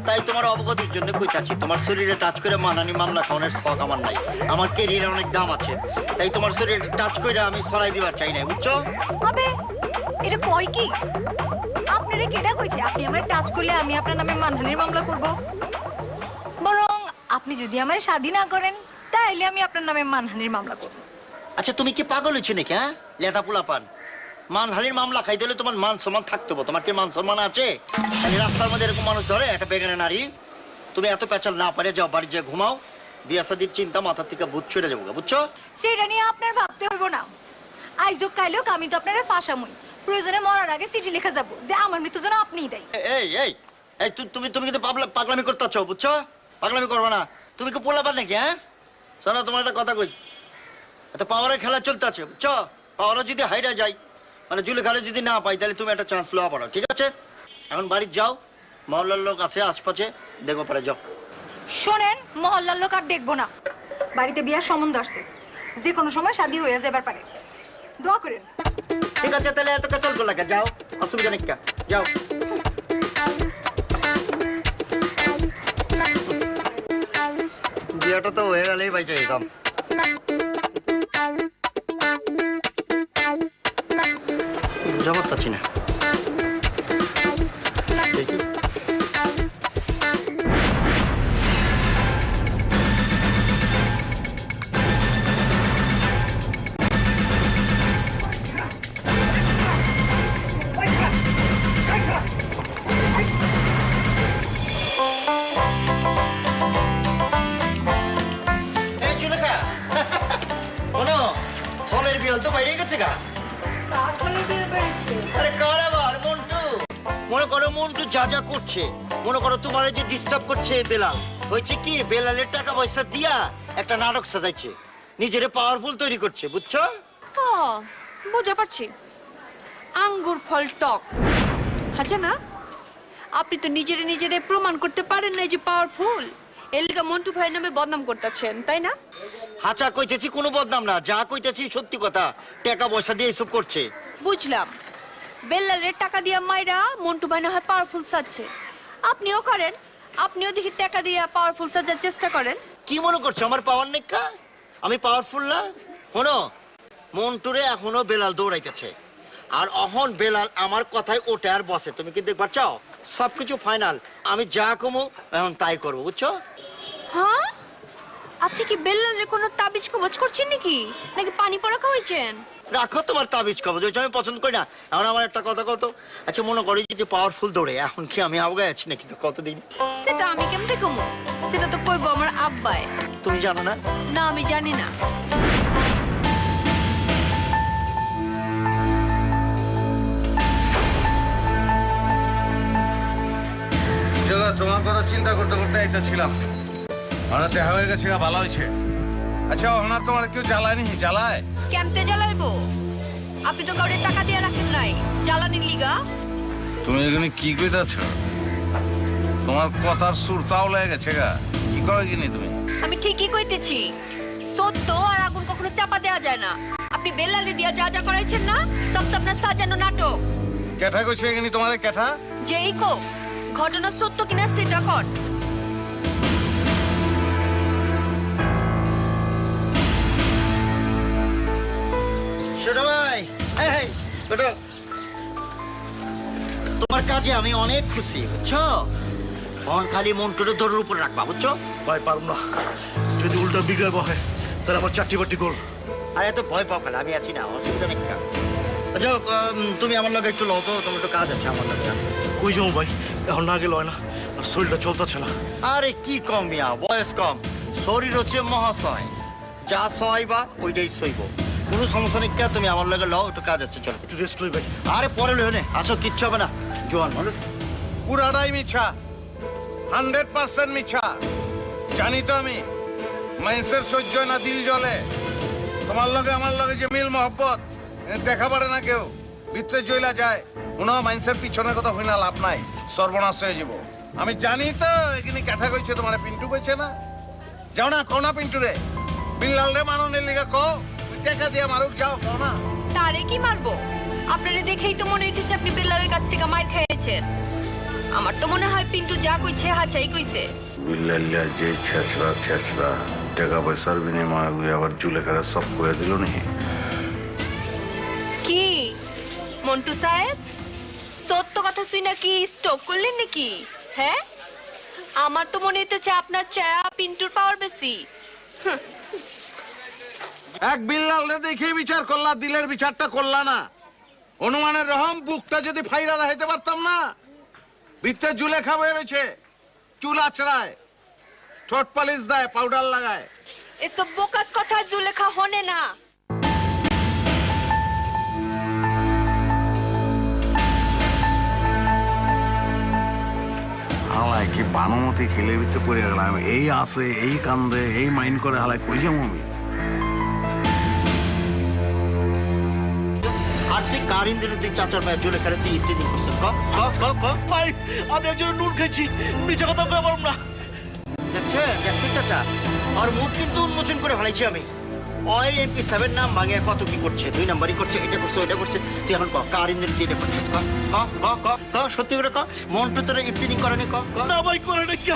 তাই তোমার অবগতির জন্য কইতাছি, তোমার শরীরে টাচ করে মানহানি মামলা খাওয়ানোর শখ আমার নাই। আমার কেরিয়ারে অনেক দাম আছে, তাই তোমার শরীরে টাচ করে আমি সরাই দিবার চাই না, বুঝছো? আবে এটা কয় কি? আপনারে কেডা কইছে আপনি আমারে টাচ করলে আমি আপনার নামে মানহানির মামলা করব? বরং আপনি যদি আমারে শাদি না করেন তাইলে আমি আপনার নামে মানহানির মামলা করব। আচ্ছা তুমি কি পাগল হয়েছো নাকি? হ্যাঁ লেদা পোলা পান, মানহানির মামলা খাইতে হলে তোমার মান সম্মান থাকতে হবে। তোমার কি মান সম্মান আছে? খালি রাস্তার মধ্যে এরকম মানুষ ধরে একটা বেগানে নারী। তুমি এত পেঁচাল না পারে যাও, বাড়ি যেয়ে ঘুমাও। বিয়া শাদির চিন্তা মাথার থেকে ভূত ছুড়ে যাবো, বুঝছো? সেটা নিয়ে আপনার ভাবতে হইব না। আইজক কাইলোক আমি তো আপনারে ফাঁসামুই, প্রয়োজনে মরার আগে চিঠি লেখা যাব যে আমার মৃত্যু যেন আপনিই দেয়। এই এই এই তুমি তুমি কিন্তু পাগলামি করতেছ, বুঝছো? পাগলামি করবে না। তুমি কি পোলা পার নাকি? হ্যাঁ শোনো, তোমার একটা কথা কই, এত পাওয়ারের খেলা চলতে আছে, বুঝছো? পাওয়ারও যদি হাইরা যায়, মানে জুলে খালে যদি না পাই, তাহলে তুমি একটা চান্স লওয়া পারো, ঠিক আছে? এখন বাড়ি যাও, মহল্লার লোক আছে আশপাশে, দেখবো পারে যাও। শোনেন, মহল্লার লোক আর দেখবো না, বাড়িতে বিয়ার সম্বন্ধ আসছে, যে কোনো সময় শাদি হয়ে যাবার পারে, দোয়া করেন। ঠিক আছে তাহলে এত কাচাল করলা, যাও, অসুবিধা নেই, যাও। বিয়েটা তো হয়ে গেলেই বাইচে যেতাম। বুঝা পারতাছি না। দেখি মনে করো মন্টু যা যা করছে, মনে করো তোমার যে ডিস্টার্ব করছে বেলাল, হয়েছে কি বেলালের টাকা পয়সা দিয়া একটা নাটক সাজাইছে, নিজেরে পাওয়ারফুল তৈরি করছে, বুঝছো? বুঝতে পারছি, আঙ্গুর ফল টক। আচ্ছা না, আপনি তো নিজেরে প্রমাণ করতে পারেন না যে পাওয়ারফুল, এলিকা মন্টু ভাই নামে বদনাম করতেছেন, তাই না? হাচা কইতেছি কোনো বদনাম না, যা কইতেছি সত্যি কথা, টাকা পয়সা দিয়ে এসব করছে। বুঝলাম, বেল্লালের টাকা দিয়া মাইরা মন্টু ভাই না হয় পাওয়ারফুল সাজছে, আপনিও করেন, আপনিও দেখি টাকা দিয়া পাওয়ারফুল সাজার চেষ্টা করেন। কি মনে করছো আমার পাওয়ার নেই? আমি পাওয়ারফুল না? শোনো, মন্টুরে এখনো বেলাল দৌড়াইতেছে, আর অহন বেলাল আমার কথায় ওঠে আর বসে। তুমি কি দেখবার চাও? সবকিছু ফাইনাল, আমি যা কমো এখন তাই করবো, বুঝছো? হ্যাঁ, আপনি কি বেল্লালে কোনো তাবিজ কবজ করছেন নাকি, নাকি পানি পড়া খাওয়াইছেন? রাখো তোমার তাবিজ কবজ, ওই আমি পছন্দ করি না। এখন আমার একটা কথা কত, আচ্ছা মনে করি যে পাওয়ারফুল দৌড়ে, এখন কি আমি আবগায় আছি নাকি? তো কতদিন সেটা আমি কেমনে কমু? সেটা তো কইবো আমার আব্বাই। তুমি জানো না? না, আমি জানি না। তোমার কথা চিন্তা করতে করতে আইতেছিলাম, হঠাৎ দেখা হয়ে গেছে, ভালো হয়েছে। আচ্ছা হঠাৎ তোমার কেউ জ্বালায়নি? জ্বালায় কেমতে জ্বালাইবো? আপনি তো কাউরে টাকা দিয়ে রাখেন নাই জ্বালানির লিগা। তুমি এখানে কি কইতাছ? তোমার কথার সুর তাও লেগে গেছে গা, কি করে কিনি তুমি? আমি ঠিকই কইতেছি, সত্য আর আগুন কখনো চাপা দেওয়া যায় না। আপনি বেল্লালে দিয়া যা যা করাইছেন না, সব তো আপনার সাজানো নাটক। কেঠা কইছে এখানে তোমার কেঠা? যেই কো, ঘটনা সত্য কিনা সেটা কর। ওটা তোমার কাজে আমি অনেক খুশি, বুঝছো? মন খালি মন্টুরে দৌড়ের উপর রাখবা, বুঝছো? ভাই পারুম না, যদি উল্টা বিগড়ে বহে তাহলে আমার 4টি বাটি গোল। আর এত ভয় পাও কেন? আমি আছি না, অসুবিধা নেই। যাও, তুমি আমার লগে একটু লও তো, তোমার একটু কাজ আছে আমার লগে। কই যাবো ভাই, এখন না গেলে হয় না, আর শরীরটা চলতেছে না। আরে কি কম মিয়া, বয়স কম, শরীর হচ্ছে মহাশয়, যা সইবা ওইটাই সইব, কোনো সমস্যা নেই। তুমি আমার লগে লও, একটু কাজ আছে, চলো একটু রেস্ট লই ভাই। আরে পরে লই নে, আসো, কিচ্ছু হবে না। জোয়ান পুরাটাই মিছা, 100% মিছা। জানি তো আমি মানুষের সহ্য না দিল জ্বলে। তোমার লগে আমার লগে যে মিল মহব্বত দেখা পারে না কেউ, ভিতরে জইলা যায়। কোনো মানুষের পিছনের কথা হই না, লাভ নাই, সর্বনাশ হয়ে যাব। আমি জানি তো এখানে কাঠা কইছে, তোমার পিন্টু কইছে না? যাও না, কও না পিন্টু রে, বিল্লাল রে মাননের লিগা কও, টাকা দিয়া মারুক, যাও, কও না। তারে কি মারবো? আপনারা দেখেই তো মনে হইতেছে আপনি বিল্লালের কাছ থেকে মার খেয়েছেন। আমার তো মনে হয় পিন্টু যা কইছে হাচাই কইছে। বিল্লালিয়া যে ছেঁচড়া টাকা পয়সার বিনিময়ে আবার জুলেখারা সব করে দিল নি। কি মন্টু সাহেব, সত্য কথা শুই নাকি স্টক করলেন নাকি? হ্যাঁ, আমার তো মনে হইতেছে আপনার চায়া পিন্টুর পাওয়ার বেশি। এক বিল্লাল রে দেখে বিচার করলা, দিলের বিচারটা করলা না। অনুমানের রহম বুকটা যদি ফাইরা দেখাইতে পারতাম না। ভিতরে জুলেখা বয়ে রয়েছে, চুল আছড়ায়, ঠোঁট পালিশ দেয়, পাউডার লাগায়। এসব বোকাস কথা জুলেখা হনে না। হালাই কি বানুমতি খেলে ভিতরে পড়ে গেলাম। এই আসে, এই কান্দে, এই মাইন্ড করে, হালাই কই যাবো আমি? আর তুই কার ইন্দ্রে তুই চাচার ভাই জুলেখারে তুই ইত্যাদি করছিস? ভাই আমি একজন নুন খাইছি, মিছা কথা কই পারুম না। দেখছেন চাচা, আর মুখ কিন্তু উন্মোচন করে ফেলাইছি আমি। ওই MP7 নাম ভাঙে কত কি করছে, 2 নাম্বারই করছে, এটা করছে, ওইটা করছে। তুই এখন কার ইন্দ্রে তুই এটা করছিস? সত্যি করে মন্টু তোরা ইত্যাদি করেনি? না ভাই করে না কি?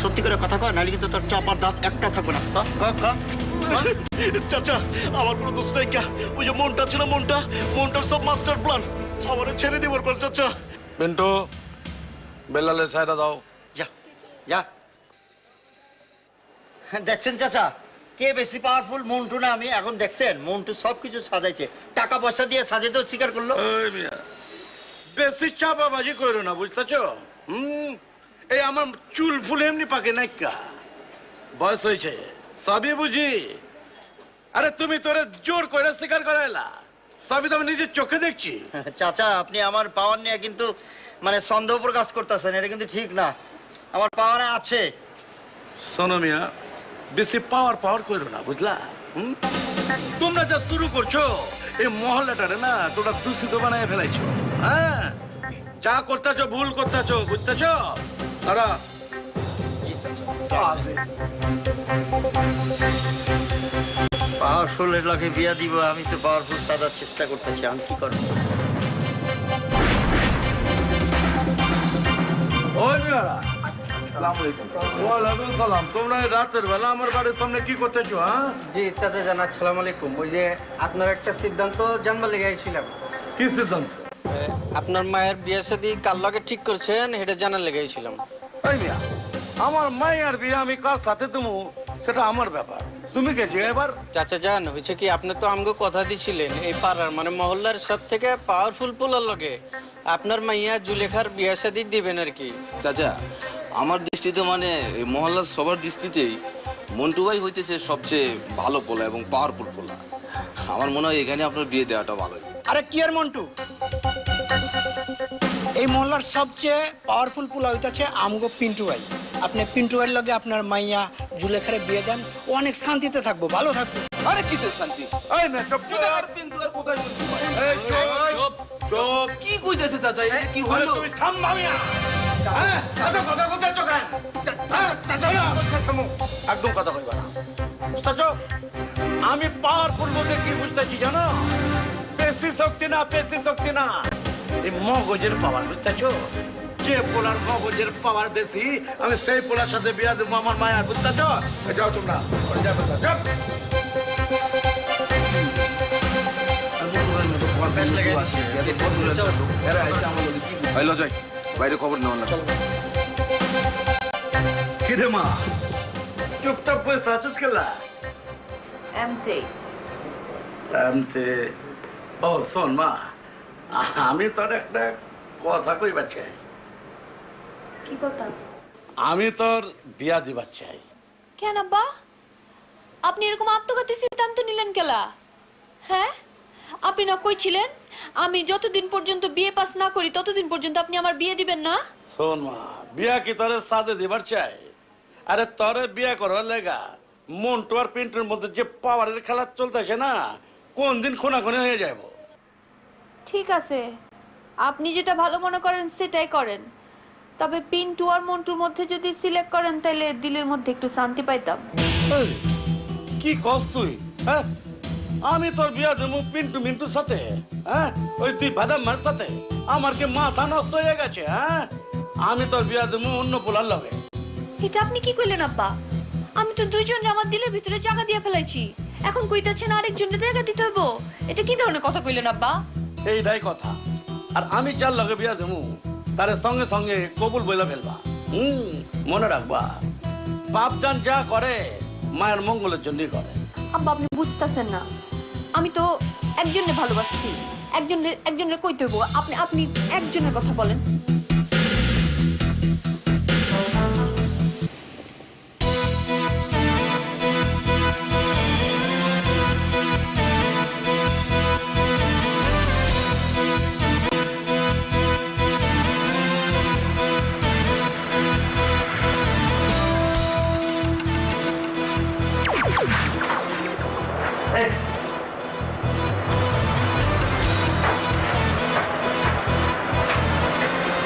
সত্যি করে কথা কয়, নাহলে কিন্তু তোর চাপার দাঁত একটা থাকবে না। চাচা আমার কোনো দোষ নাই, ওই যে মনটা ছিল, মনটার সব মাস্টার প্ল্যান আমারে ছেড়ে দিবার পর। চাচা পিন্টু, বেলালের সাইডা দাও। যা যা। দেখছেন চাচা, কে বেশি পাওয়ারফুল, মন্টু না আমি? এখন দেখছেন মন্টু সবকিছু সাজাইছে, টাকা পয়সা দিয়ে সাজাইতেও স্বীকার করলো। বেশি চাপাবাজি করো না, বুঝতেছো? এই আমার চুল ফুল এমনি পাকে নাইকা, বয়স হয়েছে, সবই বুঝি। আরে তুমি তোরে জোর করে স্বীকার করাইলা, সবই তো আমি নিজের চোখে দেখছি। চাচা আপনি আমার পাওয়ার নিয়ে কিন্তু মানে সন্দেহ প্রকাশ করতেছেন, এটা কিন্তু ঠিক না। আমার পাওয়ার আছে। শোনো মিয়া, বেশি পাওয়ার করো না, বুঝলা? তোমরা যা শুরু করছো, এই মহল্লাটারে না তোমরা দূষিত বানায় ফেলাইছো। হ্যাঁ, যা করতেছো ভুল করতেছো, বুঝতেছো? তারা পাওয়ারফুলের লগে বিয়া দিব, আমি তো পাওয়ারফুল সাজার চেষ্টা করতেছি, আমি কি করবো? ওই মিয়ারা, ওয়ালাইকুম সালাম। তোমরা রাতের বেলা আমার বাড়ির সামনে কি করতেছো? হ্যাঁ জি চাচা জান, আসসালামু আলাইকুম। ওই যে আপনার একটা সিদ্ধান্ত জানবার লেগে আইছিলাম। কি সিদ্ধান্ত? আপনার মায়ের বিয়ে শাদী কার লগে ঠিক করছেন এটা জানার লেগে আইছিলাম। এই মিয়া, আমার মায়ের বিয়ে আমি কার সাথে তুমি, সেটা আমার ব্যাপার। তুমি কে যে এবার? চাচা জান, হয়েছে কি, আপনি তো আমগো কথা দিছিলেন এই পাড়ার মানে মহল্লার সব থেকে পাওয়ারফুল পোলার লগে আপনার মাইয়া জুলেখার বিয়ে শাদী দিবেন আর কি। চাচা, আমার দৃষ্টিতে মানে এই মহল্লার সবার দৃষ্টিতেই মন্টু ভাই হইতেছে সবচেয়ে ভালো পোলা এবং পাওয়ারফুল পোলা। আমার মনে হয় এখানে আপনার বিয়ে দেওয়াটা ভালো। আরে কি আর মন্টু, এই মহল্লার সবচেয়ে পাওয়ারফুল পোলা হইতাছে আমগো পিন্টু ভাই। আপনি পিন্টু ভাইয়ের লগে আপনার মাইয়া জুলেখারে বিয়ে দেন, ও অনেক শান্তিতে থাকবো, ভালো থাকবো। আরে কিসের শান্তি? এই মেয়ে চুপ করে। আর পিন্টু আর কোথায় বলছি? এই চুপ চুপ। কি কইতেছে চাচা? এই যে কি আরে হলো? তুমি থামবা মিয়া। হ্যাঁ, চাচা কথা কোথায় চোখান? চাচা একদম কথা কইবা না, বুঝতেছো? আমি পাওয়ারফুল বলতে কি বুঝতেছি জানো? বেশি শক্তি না, বেশি শক্তি না, এই মগজের পাওয়ার, বুঝতেছো? যে পোলার মগজের পাওয়ার বেশি, আমি সেই পোলার সাথে বিয়া দেবো আমার মায়ের, বুঝতেছো? যাও তোমরা, যাও। বেশ লাগে হইলো যাই বাইরে খবর নেওয়া না কিরে মা চুপচাপ বসে আছিস কেলা এমতে এমতে ও শোন মা আমি তোর একটা কথা কইবার চাই কি কথা? আমি তোর বিয়া দিবার চাই কেন আব্বা আপনি এরকম আত্মঘাতী সিদ্ধান্ত নিলেন কেলা? হ্যাঁ আপনি না কইছিলেন আমি যতদিন পর্যন্ত বিয়ে পাস না করি ততদিন পর্যন্ত আপনি আমার বিয়ে দিবেন না? শোন মা বিয়া কি তোরে সাদে দিবার চাই আরে তোরে বিয়া করার লেগা মন্টু আর পিন্টুর মধ্যে যে পাওয়ারের খেলা চলতেছে না কোন দিন খুনাখুনি হয়ে যাব ঠিক আছে আপনি যেটা ভালো মনে করেন সেটাই করেন, তবে পিন্টু আর মন্টুর মধ্যে যদি সিলেক্ট করেন তাহলে দিলের মধ্যে একটু শান্তি পাইতাম। এই, কি কস তুই হ্যাঁ আমি তোর বিয়া দেবো পিন্টু মিন্টুর সাথে হ্যাঁ ওই তুই বাদামার সাথে আমার কি মাথা নষ্ট হয়ে গেছে হ্যাঁ আমি তোর বিয়া দেবো অন্য পোলার লগে এটা আপনি কি কইলেন আব্বা? আমি তো দুইজনে আমার দিলের ভিতরে জায়গা দিয়ে ফেলাইছি, এখন কইতাছেন আরেকজনের জায়গা দিতে হইব? এটা কি ধরনের কথা কইলেন আব্বা? এইটাই কথা আর আমি যার লগে বিয়া দেবো তার সঙ্গে সঙ্গে কবুল বইলা ফেলবা মনে রাখবা বাপ জান যা করে মায়ের মঙ্গলের জন্যই করে আব্বা আপনি বুঝতেছেন না, আমি তো একজনকে ভালোবাসছি, একজনের কইতে হইব, আপনি একজনের কথা বলেন।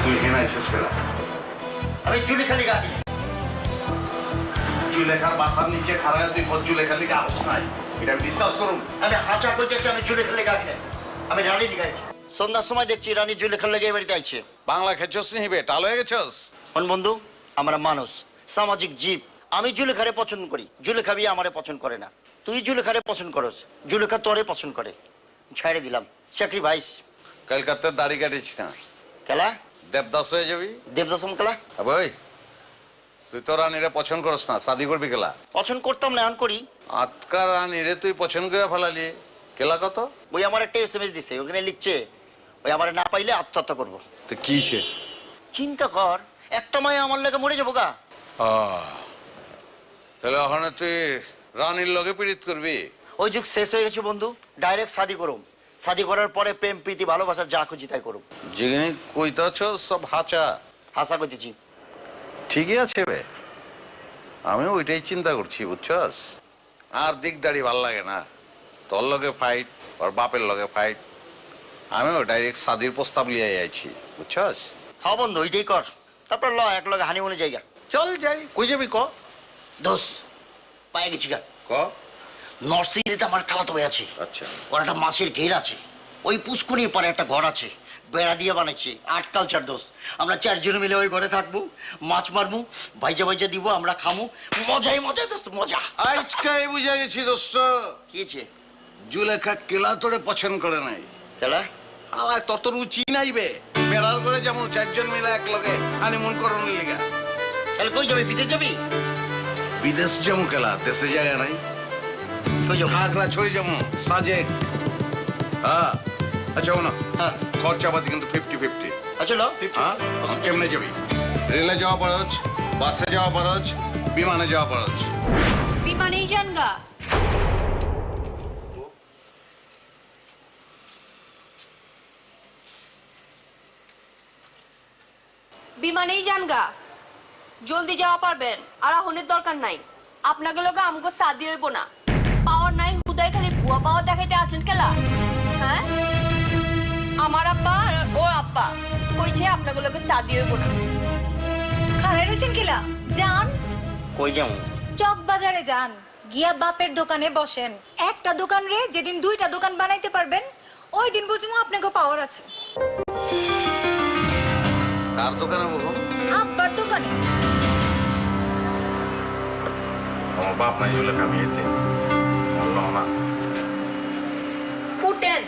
তুই এখানে এসেছিস কেলা? আমি জুলিখালি গাড়ি জুলেখার বাসার নিচে খাড়া তুই জুলেখার লিগে আস নাই, এটা আমি বিশ্বাস করুন। আমি হাঁচা করতেছি আমি জুলিখালি গাড়ি নাই আমি রানীর গাইছি সন্ধ্যার সময় দেখছি রানী জুলেখার লেগে বাড়িতে আইছে বাংলা খেছস নি হিবে টাল হয়ে গেছস। কোন বন্ধু আমরা মানুষ সামাজিক জীব আমি জুলেখারে পছন্দ করি জুলেখা বিয়ে আমারে পছন্দ করে না তুই জুলেখারে পছন্দ করস জুলেখা তোরে পছন্দ করে ছাড়ে দিলাম চাকরি ভাইস কলকাতাতে দাড়ি কাটিস না, কেলা দেবদাস হয়ে যাবি। দেবদাসম কেলা বই তুই তো রানীরে পছন্দ করস না, শাদি করবি কেলা? পছন্দ করতাম না এখন করি আজকাল রানীরে তুই পছন্দ করে ফেলালি কেলা কত? ওই আমার একটা SMS দিছে ওখানে লিখছে ওই আমারে না পাইলে আত্মহত্যা করব তো কি সে? চিন্তা কর একটা মায়ে আমার লাগে মরে যাবো গা তাহলে ওখানে তুই রানীর লগে পীড়িত করবি? ওই যুগ শেষ হয়ে গেছে বন্ধু ডাইরেক্ট শাদি করুম শাদি করার পরে প্রেম প্রীতি ভালোবাসা যা খুঁজি তাই করুম যেখানে কইতাছ সব হাঁচা হাসা করতেছি ঠিকই আছে বে, আমি ওইটাই চিন্তা করছি বুঝছস। আর দিক দাড়ি ভাল লাগে না, তোর লগে ফাইট ওর বাপের লগে ফাইট, আমি ও ডাইরেক্ট শাদির প্রস্তাব লিয়ে আইছি বুঝছস। হ্যাঁ বন্ধু ওইটাই কর তারপর ল এক লগে হানিমুনে জায়গা চল যাই, কই যাবি ক? দোষ পায়ে গেছি গা ক নরসিংদীতে আমার খালাতো ভাই আছে আচ্ছা ওর একটা মাছের ঘের আছে ওই পুষ্করির পরে একটা ঘর আছে বেড়া দিয়ে বানাইছে আর্ট কালচার দোষ আমরা চারজনে মিলে ওই ঘরে থাকবো মাছ মারবো ভাইজা ভাইজা দিব আমরা খামু মজাই মজা দোস্ত মজা আজকে বুঝা গেছি দোস্ত, কি আছে জুলেখা কেলা তোরে পছন্দ করে নাই কেলা আমার তত রুচি নাই বে, বেড়ার করে যেমন চারজন মিলে এক লগে হানিমুন করণের লিগা। তাহলে কই যাবি বিদেশ যাবি বিদেশ যাবো কেলা, দেশে জায়গা নাই, কই যাবো খাগড়া ছড়ি যাবো সাজেক। হ্যাঁ আচ্ছা না হ্যাঁ খরচাপাতি কিন্তু 50-50। আচ্ছা ল হ্যাঁ কেমনে যাবি? রেলে যাওয়া খরচ, বাসে যাওয়া খরচ, বিমানে যাওয়া খরচ। বিমানেই যান গা। বিমানেই যান গা, জলদি যাওয়া পারবেন আর আহনের দরকার নাই। আপনাকে লোক আমগো সাদি হইব না, পাওয়ার নাই হুদায় খালি ভুয়া পাওয়ার দেখাইতে আছেন কেলা? হ্যাঁ আমার আব্বা আর ওর আব্বা কইছে আপনাকে লোক সাদি হইব না। খারাই রয়েছেন কিলা যান কই যাবো চক বাজারে যান গিয়া বাপের দোকানে বসেন একটা দোকান রে যেদিন দুইটা দোকান বানাইতে পারবেন ওই দিন বুঝবো আপনাকে পাওয়ার আছে। কার দোকানে বলবো? আব্বার দোকানে। আমার বাপ নাই জুলেখা বিয়েতে বললো না উঠেন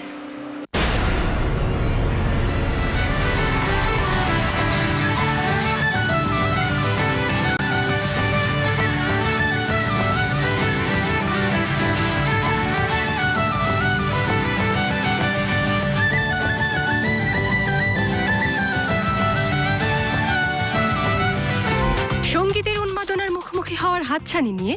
হাতছানি নিয়ে